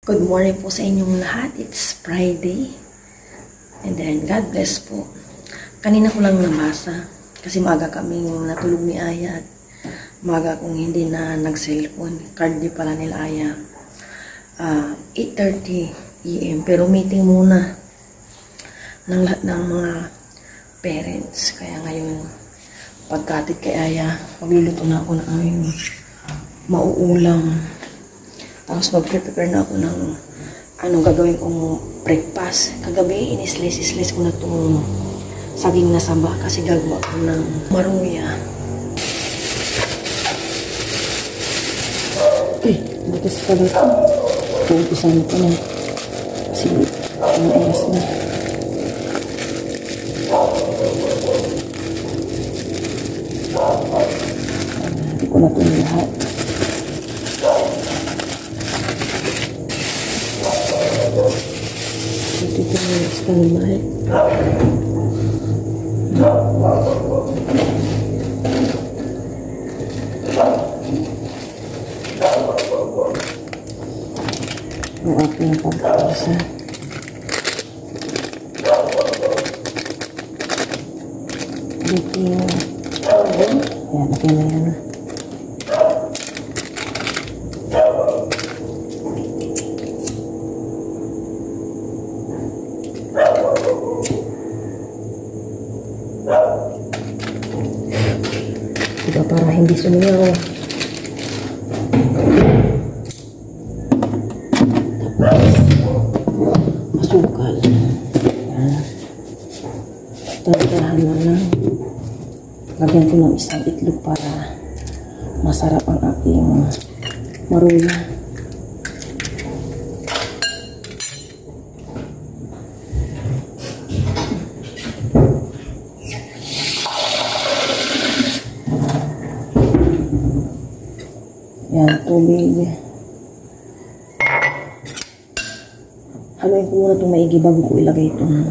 Good morning po sa inyong lahat. It's Friday. And then, God bless po. Kanina ko lang nabasa. Kasi maaga kaming natulog ni Aya. At maaga kong hindi na nag-cellphone. Card di pala nila Aya. 8:30 AM. Pero meeting muna ng lahat ng mga parents. Kaya ngayon, pagkatid kay Aya, magluluto na ako ng aming mauulam. Tapos mag-prepare na ako ng anong gagawin kong breakfast. Kagabi, in-slice ko na itong saging na saba kasi gagawa ko ng maruya. Bukas pala ito. Puumpisan ko na. Kasi ang oras na. Hindi ko na ito lahat. Ito ito na yung stalmite. Ang aking pagkakasa. Dito yung ayan, okay na yan. Diba para hindi sumiyaw. Masukal. Tandahan na lang. Lagyan ko ng isang itlog para masarap ang aking maruya. Yan, tubig. Haluin ko muna itong maigi bago ko ilagay itong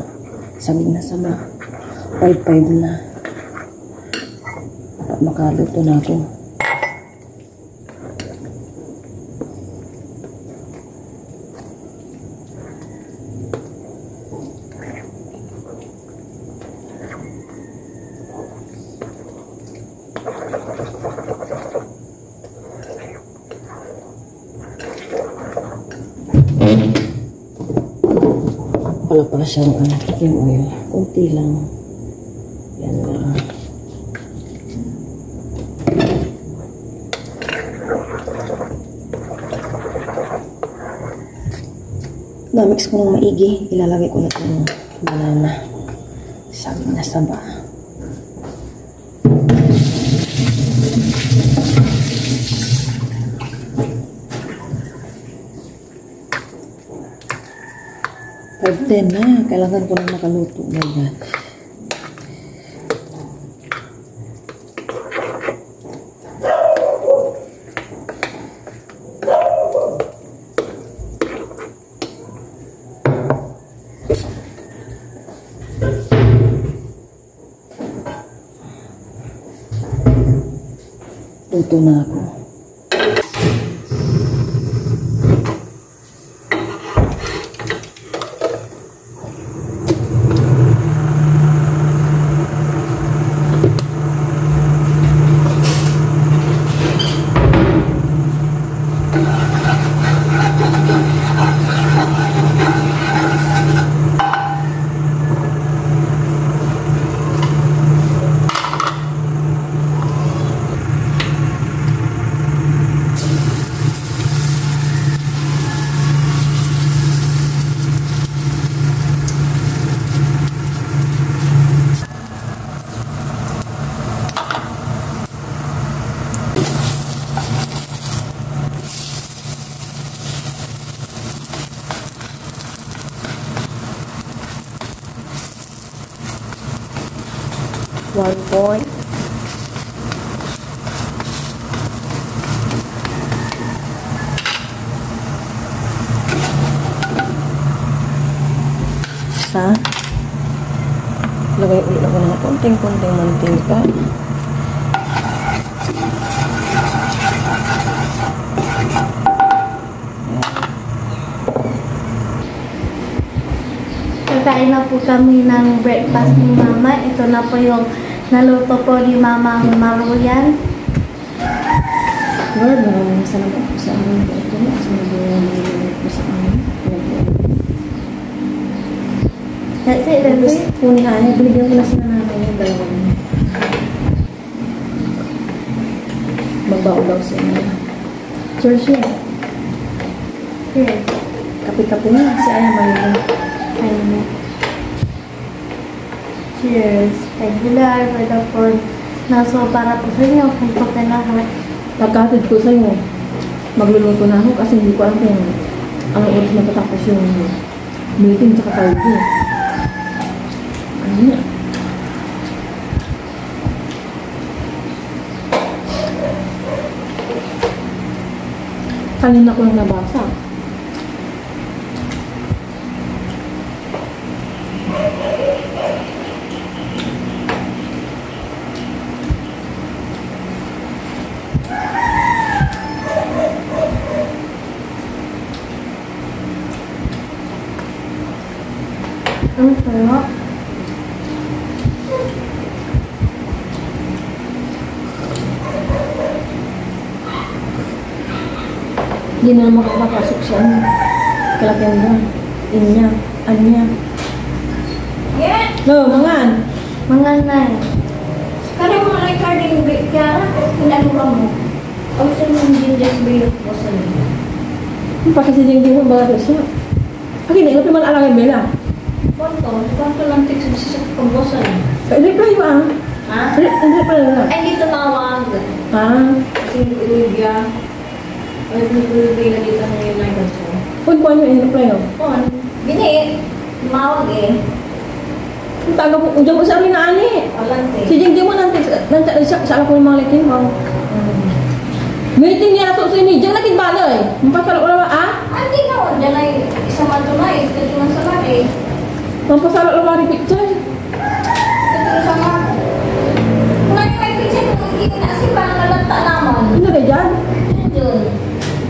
saging na saba. 5-5 na. Dapat makaluto na ako. Wala pala siyang cooking oil. Kunti lang. Yan lang. Na-mix ko ng maigi. Ilalagay ko na itong banana. Saging na saba. Pag-10 na. Kailangan ko na makaluto. Ganyan. Luto na ako. One point. Lagay ulit ako ng konting-konting mantika. po kami ng breakfast ni Mama. Ito na po yung naluto po ni Mama ang maruyan. Lord, maraming salamat po sa amin. Ito na, sa mga po sa amin. That's it, that's it. Kung naanin, binigyan ko na sila namin yung dalawang. Magbao daw sila. Cheers yun. Cheers. Kapi-kapi na, si Aya Malilo. Ayun. Cheers. Thank you, Lord, for the food. Naso para po sa inyo, kung pagka lahat. Pagkatid ko sa'yo, magluluto na ako kasi hindi ko alam kung anong oras matatapos yung meeting sa katalgi. Ano na? Kanina ko lang nabasa. Ang sarap. Hindi na makapasok siya. Kalakyan ba? Inya. Anya. Yeah. No, mangan. Mga nai. Karena mo ay carding break ka, pinalo ka mo. Ang sa mga ginjas break mo sa nila. Pakisiling mo ba ito siya? Akin, ito naman alangin Bella. Kwanto lang text sa pagbosan. Reply mo ah. Ha? Reply mo ah. Ay, dito tawag. Kasi Olivia. Ay, Olivia na dito ng United ko. Kung paano yung reply mo? Bini, tumawag eh. Ang taga po, dyan mo sa amin na ani. Alante. Si Jing mo nanti sa ala ko ng mga likin mo. Meeting niya na sa sini, dyan nakin balay. Mampasala ko naman ah? Hindi na, dyan ay isang matunay. Ito yung masalar eh. Mampasala ko naman picture. Ito yung sama. Kung ano may picture mo, hindi na kasi parang nalanta naman. Ano na dyan? Yun.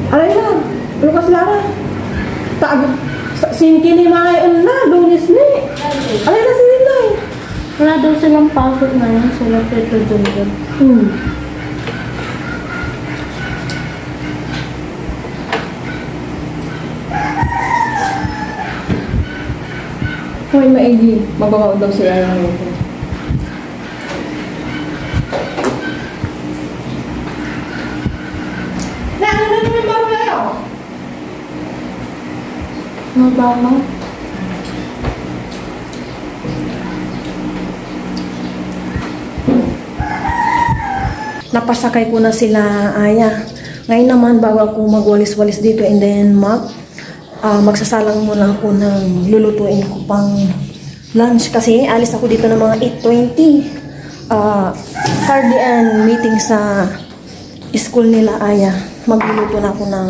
Alay lang, Lucas Lara. Tago, singki ni mga na, lunis ni. Alay na sila na eh. Wala daw silang pasok ngayon. Sila Tito Junjun. Hoy, maigi. Mababaw daw sila ng ito. Mabango. Napasakay ko na sila, Aya. Ngayon naman, bago ako magwalis-walis dito in Denmark, magsasalang muna ako ng lulutuin ko pang lunch kasi alis ako dito ng mga 8:20. Cardian meeting sa school nila, Aya. Magluluto na ako ng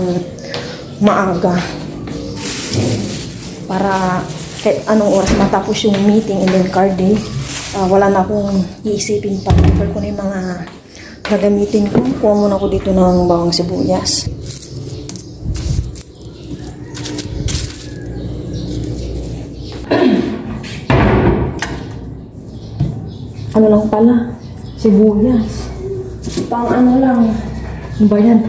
maaga para kahit anong oras matapos yung meeting and then cardi, wala na akong iisipin pa. Prepare ko na yung mga gagamitin ko. Kuha muna ako dito ng bawang sibuyas. Ano lang pala? Sibuyas. Pang ano lang. Ano ba yan?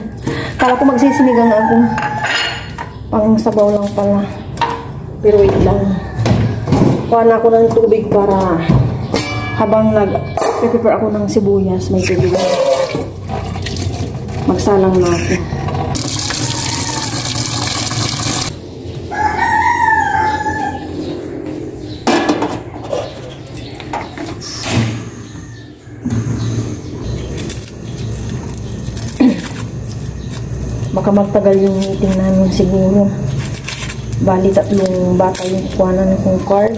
Kala ko magsisinigang ako. Pang sabaw lang pala. Pero wait lang. Kuha na ako ng tubig para habang nag-prepare ako ng sibuyas, may tubig. Magsalang na ako. Baka magtagal yung meeting namin siguro. Bali, 3 bata yung kuhanan kong card.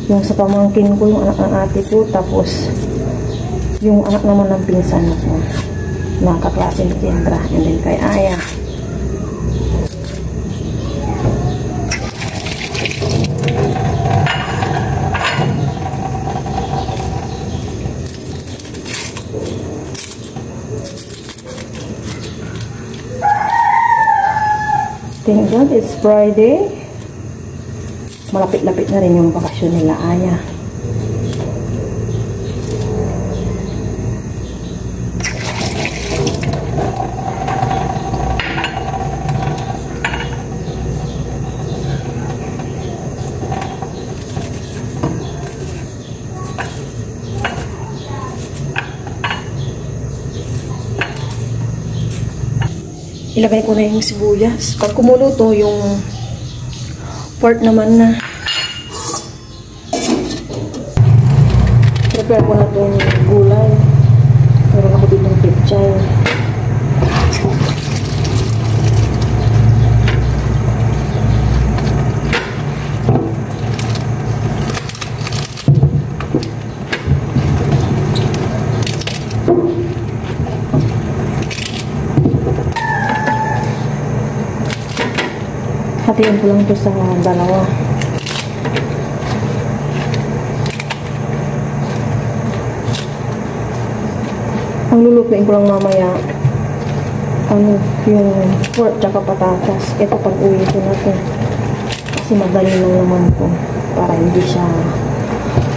Yung sa pamangkin ko, yung anak ng ate ko. Tapos, yung anak naman ng pinsan ko. Nakaklase ni Kendra. And then kay Aya. Thank God it's Friday. malapit-lapit na rin yung bakasyon nila Aya. Ilagay ko na yung sibuyas. Pag kumuluto, yung pork naman na. Prepare ko na itong gulay. Meron ako ditong pichay. Hatiin ko lang ito sa dalawa. Ang lulutuin ko lang mamaya, yung pork tsaka patatas. Ito pag uwi ko na ito. Kasi madali lang naman ito para hindi siya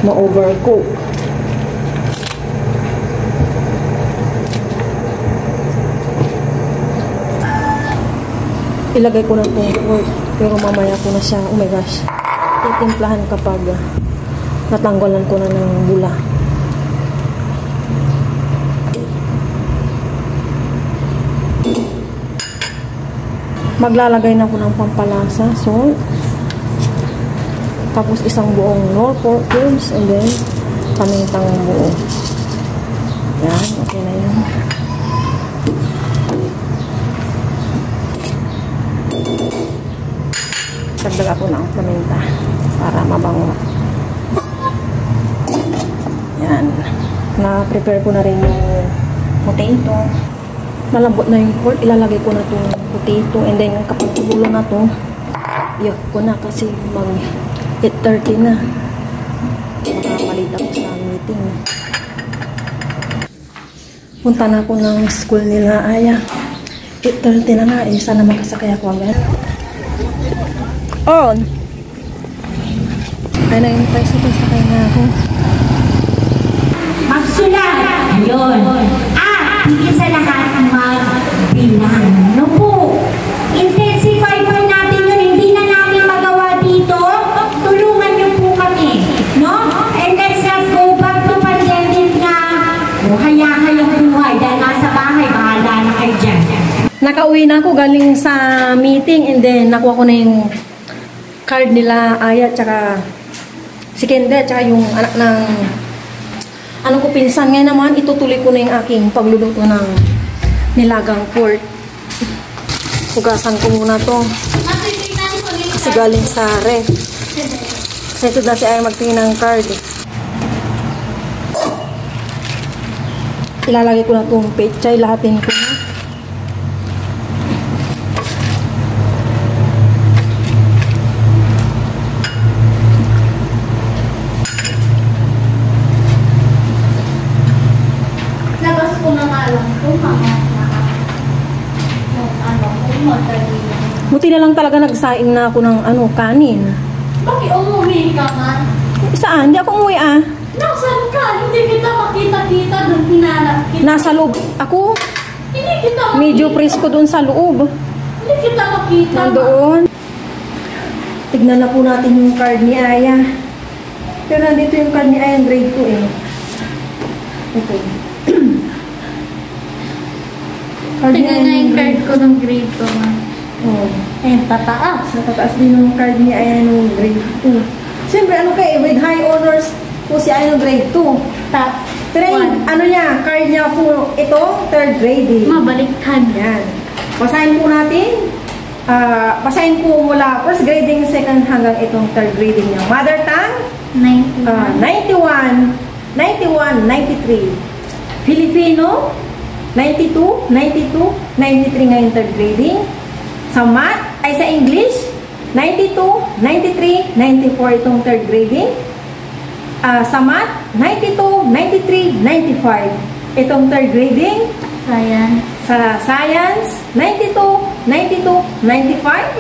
ma-overcook. Ilagay ko na itong pork, pero mamaya ko na siya, oh my gosh, titimplahan kapag natanggalan ko na ng bula. Maglalagay na ako ng pampalasa, salt, tapos isang buong raw pork cubes, and then pamintang buo. Yan, okay na yan. Dagdag ako ng paminta para mabango. Yan. Na-prepare ko na rin yung potato. Malambot na yung pork. Ilalagay ko na itong potato. And then, kapag kubulo na ito, iyok ko na kasi mag 8:30 na. Makakalit ako sa meeting. Punta na ako ng school nila. Aya. 8:30 na nga. Sana makasakay ako agad. On! Ay, nag-intay sa sakay na ako. Magsulat! Yun. Higit sa lahat magbilang. No po. Intensify pa natin yun. Hindi na namin magawa dito. Tulungan niyo po kami. No? And let's not go back to pandemic na haya-hayang buhay. Dahil nasa bahay, bahala na kayo dyan. Nakauwi na ako galing sa meeting and then nakuha ko na yung card nila Aya tsaka si Kende tsaka yung anak ng anong ko pinsan. Ngayon naman itutuloy ko na yung aking pagluluto ng nilagang pork. Hugasan ko muna to kasi galing sa ref. Kasi ito na si Aya magtingin ng card. Ilalagay ko na itong pechay, lahatin ko na. Buti na lang talaga nagsaing na ako ng kanin. Bakit umuwi ka man? Saan? Hindi ako umuwi Nasaan ka? Hindi kita makita-kita nung hinanap kita. Nasa loob ako. Hindi kita makita. Medyo presko doon sa loob. Hindi kita makita. Nandoon. Tignan na po natin yung card ni Aya. Pero nandito yung card ni Aya, grade 2 eh. Ito. Tingnan na yung card ko ng grade 2 man. Oh. Tataas. Natataas din yung card ni Aya nung grade 2. Siyempre, with high honors po si Aya nung grade 2. Pero card niya po, ito, 3rd grade eh. Mabaliktad. Yan. Basahin po natin. Basahin po mula 1st grading, 2nd hanggang itong 3rd grading niya. Mother tongue? 91, 93. Filipino? 92, 92, 93 ngayon 3rd grading. Sa math, ay sa English, 92, 93, 94 itong 3rd grading. Sa math, 92, 93, 95 itong 3rd grading. Science. Sa science, 92, 92, 95.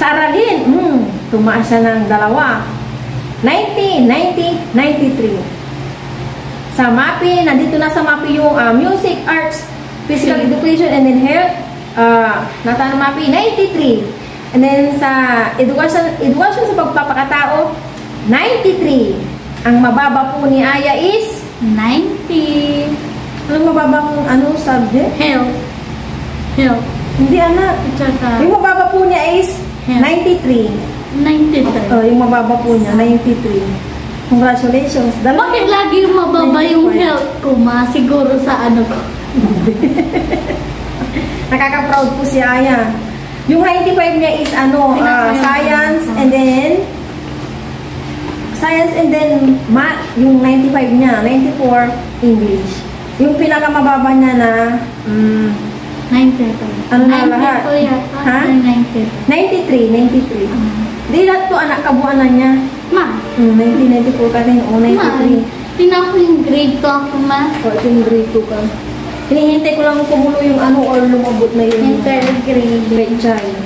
Sa aralin, tumaas siya ng 2. 90, 90, 93. Sa MAPI, nandito na sa MAPI yung music, arts, physical education, and then health. Nasa MAPI, 93. And then sa education sa pagpapakatao, 93. Ang mababa po ni Aya is 90. Anong mababa pong subject? Health. Hindi, anak. Tsaka Yung mababa po niya is 93. 93. Yung mababa po niya, 93. Congratulations. Bakit lagi yung mababa yung health ko, ma? Siguro sa ano ko. Nakaka-proud po si Aya. Yung 95 niya is science and then math. Yung 95 niya, 94 English. Yung pinakamababa niya na 93. Ano na lahat? Ha? 93. 93. Di lahat po anak kabuuan na niya. Ma, 1994 ka rin. O, 93. tinan ko yung grade 2 ako, ma. O, ito yung grade 2 ka. Hinihintay ko lang kumulo yung or lumabot na yun. Yung third grade. Grade child.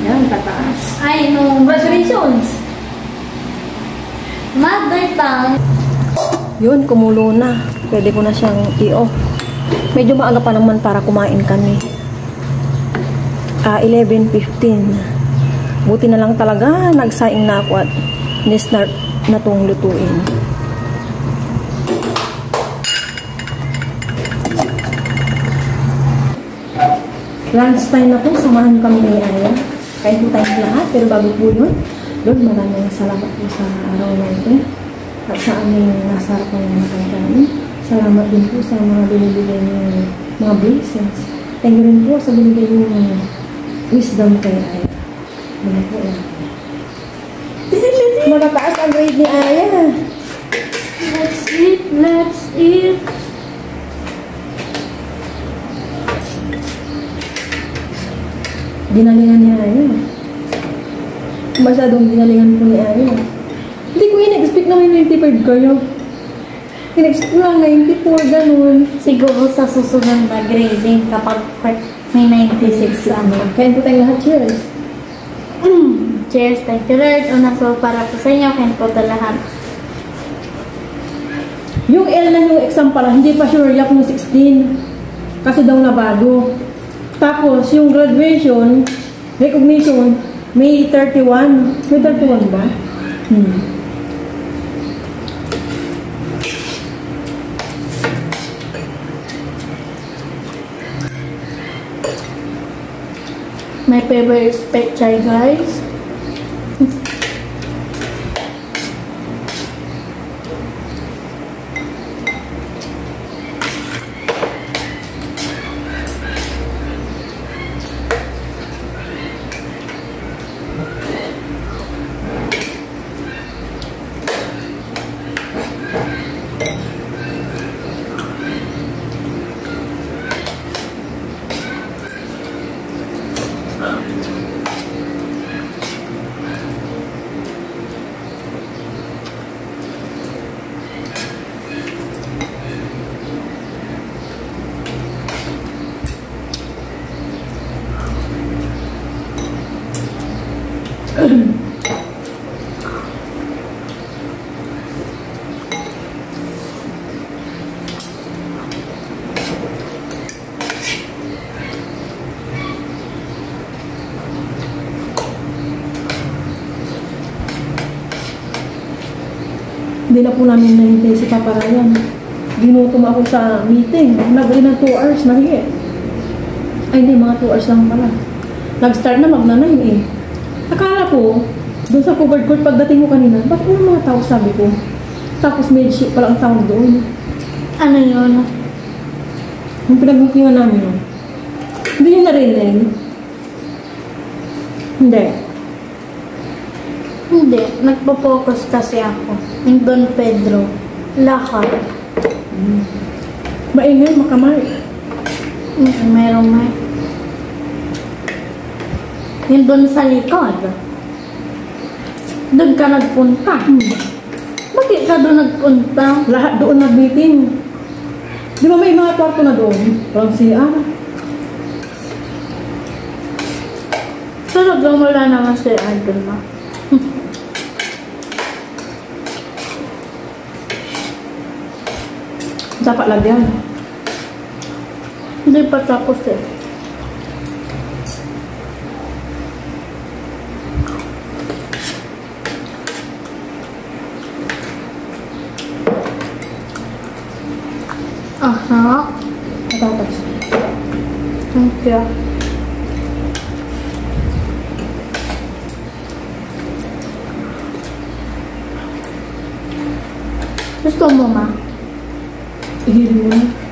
Yan, tataas. Ay, no. Congratulations! Mother tongue. Yun, kumulo na. Pwede ko na siyang i-off. Medyo maaga pa naman para kumain kami. 11:15. Buti na lang talaga, nagsaing na ako at ni-start na itong lutuin. Lunch time na po, samahan kami ni Aya. Kain po tayo lahat, pero bago po yun, Lord, maraming salamat po sa araw na ito at sa aming nasarap ng matangkain. Salamat din po sa mga binibigay ng mga blessings. Thank you rin po sa binibigay ng wisdom kay Aya. Muna po yan. Matataas ang grade ni Aya. Let's eat. Ginalingan ni Aya. Masyadong ginalingan po ni Aya. Hindi ko in-expect na may 95 kayo. In-expect ko lang 94, ganun. Siguro sa susunod na grading kapag may 96 ano. Kain po tayong lahat. Cheers! Cheers, thank you Lord. Una so para po sa inyo, kain po ito lahat. Yung L na yung exam pala, hindi pa sure yak ng 16. Kasi daw na bago. Tapos, yung graduation, recognition, May 31. May 31 ba? My favorite pechay, guys. Hindi na po namin nahintay si Papa Ryan. Ginutom ako sa meeting. Nag-rin ng 2 hours na higit. Ay, hindi, mga 2 hours lang pala. Nag-start na mag-9 eh. Akala ko, doon sa covered court, pagdating mo kanina, bakit yung mga tao sabi ko? Tapos may shit pala ang tawag doon. Ano yun? Yung pinag-bookingan namin. Hindi nyo narinig? Hindi. Hindi. Nagpo-focus kasi ako. Yung Don Pedro. Lahat. Maingay, makamay. Meron may. Yung doon sa likod. Doon ka nagpunta. Bakit ka doon nagpunta? Lahat doon nag-meeting. Di ba may mga kwarto na doon? Walang CR. Talagang wala naman si Idol ma. Dapat lagyan. Hindi pa tapos eh. Aha. Patatas. Thank you. Gusto mo, ma? Igilin mo na.